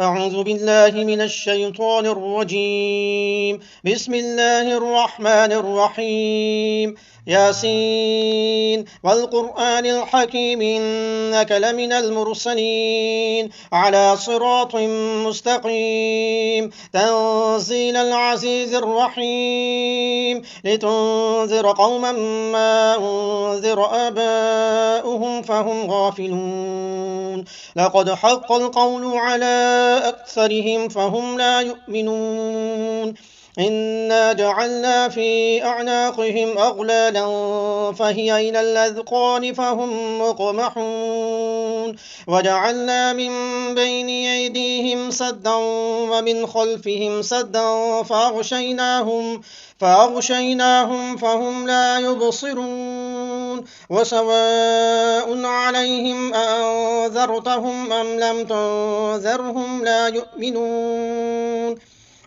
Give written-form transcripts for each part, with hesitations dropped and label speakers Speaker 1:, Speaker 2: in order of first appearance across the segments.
Speaker 1: أعوذ بالله من الشيطان الرجيم. بسم الله الرحمن الرحيم. ياسين والقرآن الحكيم إنك لمن المرسلين على صراط مستقيم تنزيل العزيز الرحيم لتنذر قوما ما أنذر آباؤهم فهم غافلون. لقد حق القول على أكثرهم فهم لا يؤمنون. إنا جعلنا في أعناقهم أغلالا فهي إلى الأذقان فهم مقمحون. وجعلنا من بين أيديهم سدا ومن خلفهم سدا فأغشيناهم فهم لا يبصرون. وسواء عليهم أأنذرتهم أم لم تنذرهم لا يؤمنون.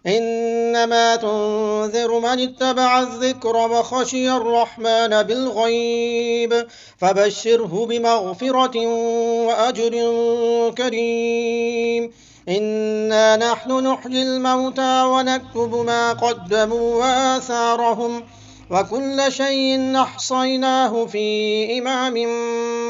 Speaker 1: إنما تنذر من اتبع الذكر وخشي الرحمن بالغيب فبشره بمغفرة وأجر كريم. إنا نحن نحيي الموتى ونكتب ما قدموا وآثارهم وكل شيء أحصيناه في إمام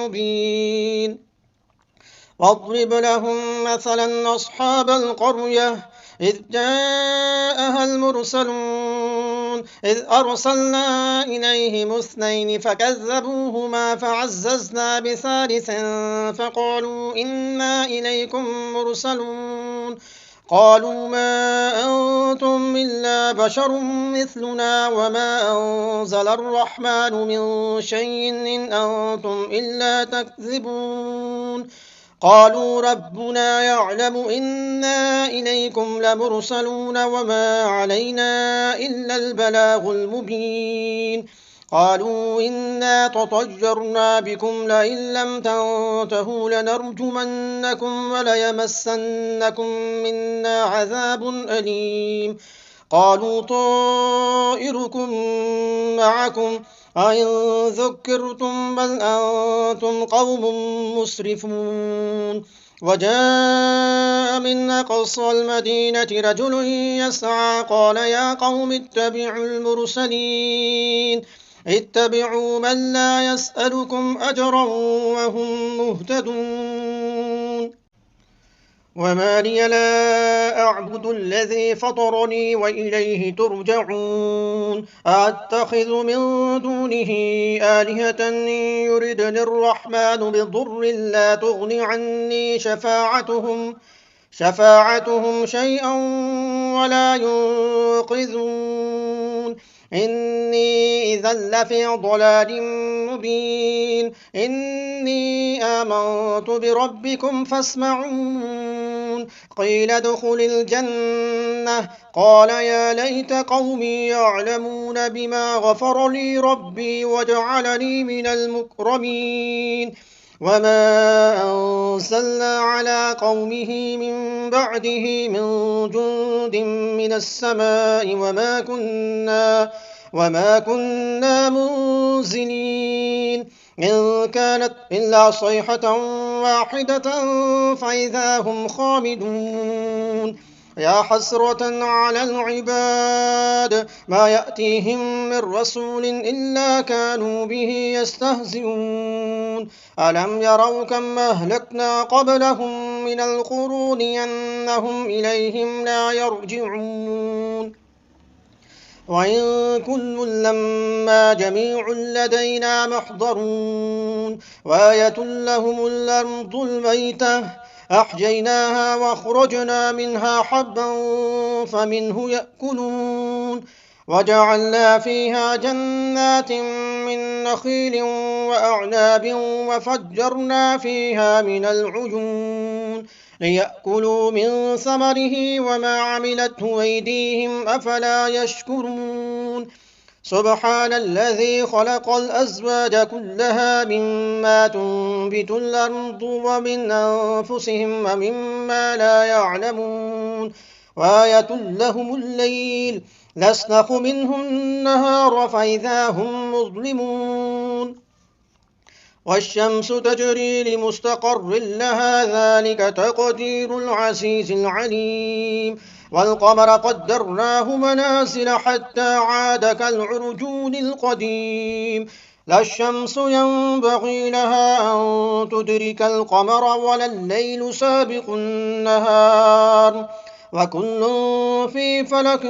Speaker 1: مبين. واضرب لهم مثلا أصحاب القرية إذ جاءها المرسلون إذ أرسلنا إليهم اثنين فكذبوهما فعززنا بثالث فقالوا إنا إليكم مرسلون. قالوا ما أنتم إلا بشر مثلنا وما أنزل الرحمن من شيء إن أنتم إلا تكذبون. قالوا ربنا يعلم إنا إليكم لمرسلون وما علينا إلا البلاغ المبين. قالوا إنا تطيرنا بكم لئن لم تنتهوا لنرجمنكم وليمسنكم منا عذاب أليم. قالوا طائركم معكم أئن ذكرتم بل أنتم قوم مسرفون. وجاء من أقصى المدينة رجل يسعى قال يا قوم اتبعوا من لا يسألكم أجرا وهم مهتدون. وما لي لا أعبد الذي فطرني وإليه ترجعون. أتخذ من دونه آلهة إن يردني الرحمن بضر لا تغن عني شفاعتهم شيئا ولا ينقذون. إني إذا لفي ضلال مبين. إني آمنت بربكم فاسمعون. قيل ادخل الجنة قال يا ليت قومي يعلمون بما غفر لي ربي وجعلني من المكرمين. وما أرسلنا على قومه من بعده من جند من السماء وما كنا منزلين. إن كانت إلا صيحة واحدة فإذا هم خامدون. يا حسرة على العباد ما يأتيهم من رسول إلا كانوا به يستهزئون. ألم يروا كم أهلكنا قبلهم من القرون أنهم إليهم لا يرجعون. وإن كل لما جميع لدينا محضرون. وآية لهم الأرض الميتة أحييناها وأخرجنا منها حبا فمنه يأكلون. وجعلنا فيها جنات من نخيل وأعناب وفجرنا فيها من العيون ليأكلوا من ثمره وما عملته أيديهم أفلا يشكرون. سبحان الذي خلق الأزواج كلها مما تنبت الأرض ومن أنفسهم ومما لا يعلمون. وآية لهم الليل نسلخ منه النهار فإذا هم مظلمون. والشمس تجري لمستقر لها ذلك تقدير العزيز العليم والقمر قدرناه منازل حتى عاد كالعرجون القديم لا الشمس ينبغي لها أن تدرك القمر ولا الليل سابق النهار وكل في فلك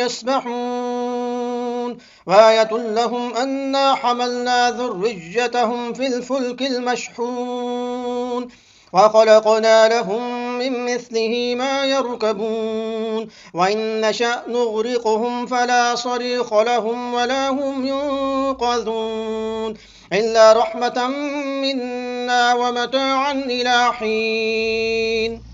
Speaker 1: يسبحون وآية لهم أنا حملنا ذريتهم في الفلك المشحون وخلقنا لهم من مثله ما يركبون وإن نشأ نغرقهم فلا صريخ لهم ولا هم ينقذون إلا رحمة منا ومتاعا إلى حين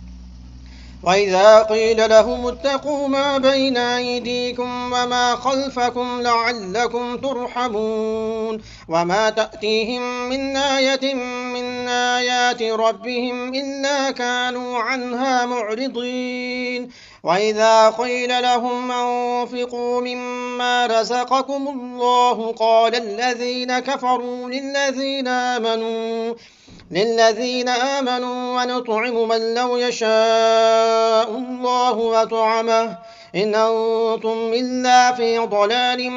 Speaker 1: وإذا قيل لهم اتقوا ما بين أيديكم وما خلفكم لعلكم ترحمون وما تأتيهم من آية من آيات ربهم إلا كانوا عنها معرضين وإذا قيل لهم أنفقوا مما رزقكم الله قال الذين كفروا للذين آمنوا ونطعم من لو يشاء الله وطعمه إن أنتم إلا في ضلال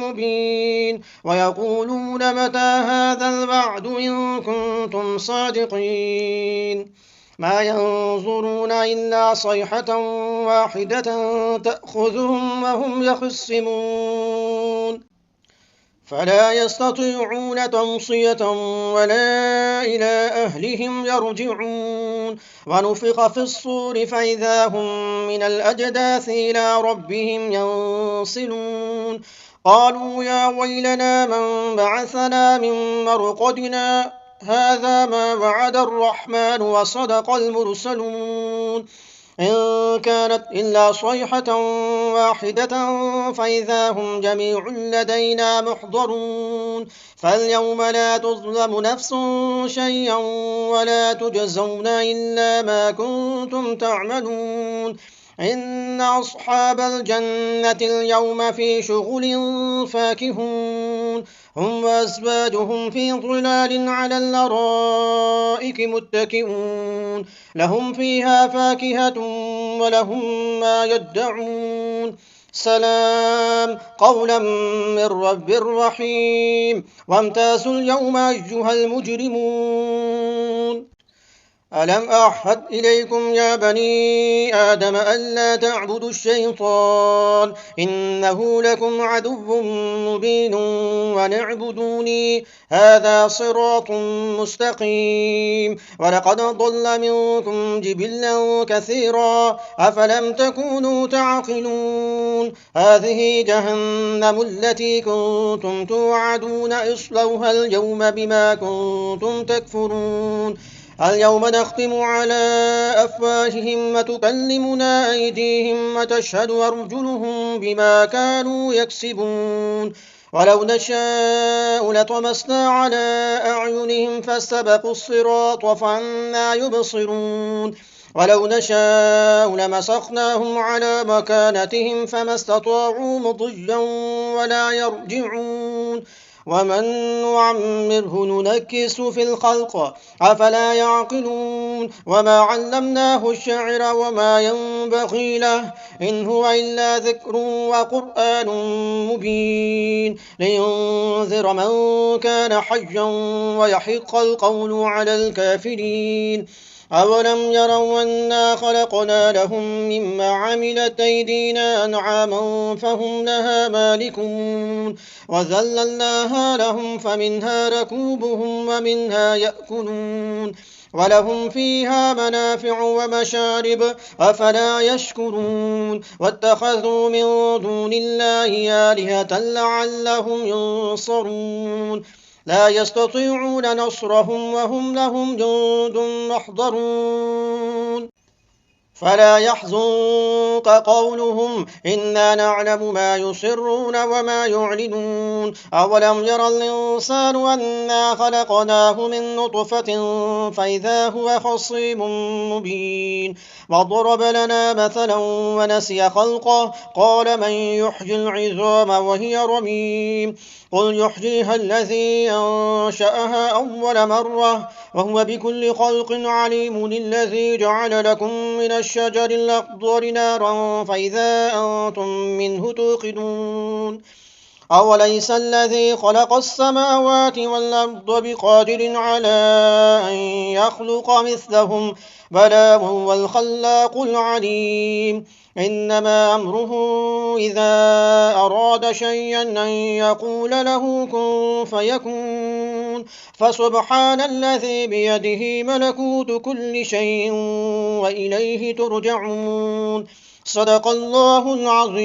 Speaker 1: مبين ويقولون متى هذا الوعد إن كنتم صادقين ما ينظرون إلا صيحة واحدة تأخذهم وهم يخصمون فلا يستطيعون توصية ولا إلى أهلهم يرجعون ونفخ في الصور فإذا هم من الأجداث إلى ربهم ينصلون قالوا يا ويلنا من بعثنا من مرقدنا هذا ما وعد الرحمن وصدق المرسلون إن كانت إلا صيحة واحدة فإذا هم جميع لدينا محضرون فاليوم لا تظلم نفس شيئا ولا تجزون إلا ما كنتم تعملون إن أصحاب الجنة اليوم في شغل فاكهون هم وأزواجهم في ظلال على الأرائك متكئون لهم فيها فاكهة ولهم ما يدعون سلام قولا من رب رحيم وامتازوا اليوم أيها المجرمون ألم أعهد إليكم يا بني آدم ألا تعبدوا الشيطان إنه لكم عدو مبين ونعبدوني هذا صراط مستقيم ولقد ضل منكم جبلا كثيرا أفلم تكونوا تعقلون هذه جهنم التي كنتم توعدون اصلوها اليوم بما كنتم تكفرون اليوم نختم على أفواههم وتكلمنا أيديهم وتشهد أرجلهم بما كانوا يكسبون ولو نشاء لطمسنا على أعينهم فاستبقوا الصراط فأنى يبصرون ولو نشاء لمسخناهم على مكانتهم فما استطاعوا مضيا ولا يرجعون ومن نعمره ننكس في الخلق أفلا يعقلون وما علمناه الشعر وما ينبغي له إن هو إلا ذكر وقرآن مبين لينذر من كان حيا ويحق القول على الكافرين أولم يروا أنا خلقنا لهم مما عملت أيدينا أنعاما فهم لها مالكون وذللناها لهم فمنها ركوبهم ومنها يأكلون ولهم فيها منافع ومشارب أفلا يشكرون واتخذوا من دون الله آلهة لعلهم ينصرون لا يستطيعون نصرهم وهم لهم جند محضرون فلا يحزنك قولهم إنا نعلم ما يسرون وما يعلنون أولم ير الإنسان أنا خلقناه من نطفة فإذا هو خصيم مبين وضرب لنا مثلا ونسي خلقه قال من يحيي العظام وهي رميم قل يحييها الذي أنشأها أول مرة وهو بكل خلق عليم الذي جعل لكم من الشجر الأخضر نارا فإذا أنتم منه توقدون أوليس الذي خلق السماوات والأرض بقادر على أن يخلق مثلهم بلى وهو الخلاق العليم إنما أمره إذا أراد شيئا أن يقول له كن فيكون فسبحان الذي بيده ملكوت كل شيء وإليه ترجعون صدق الله العظيم.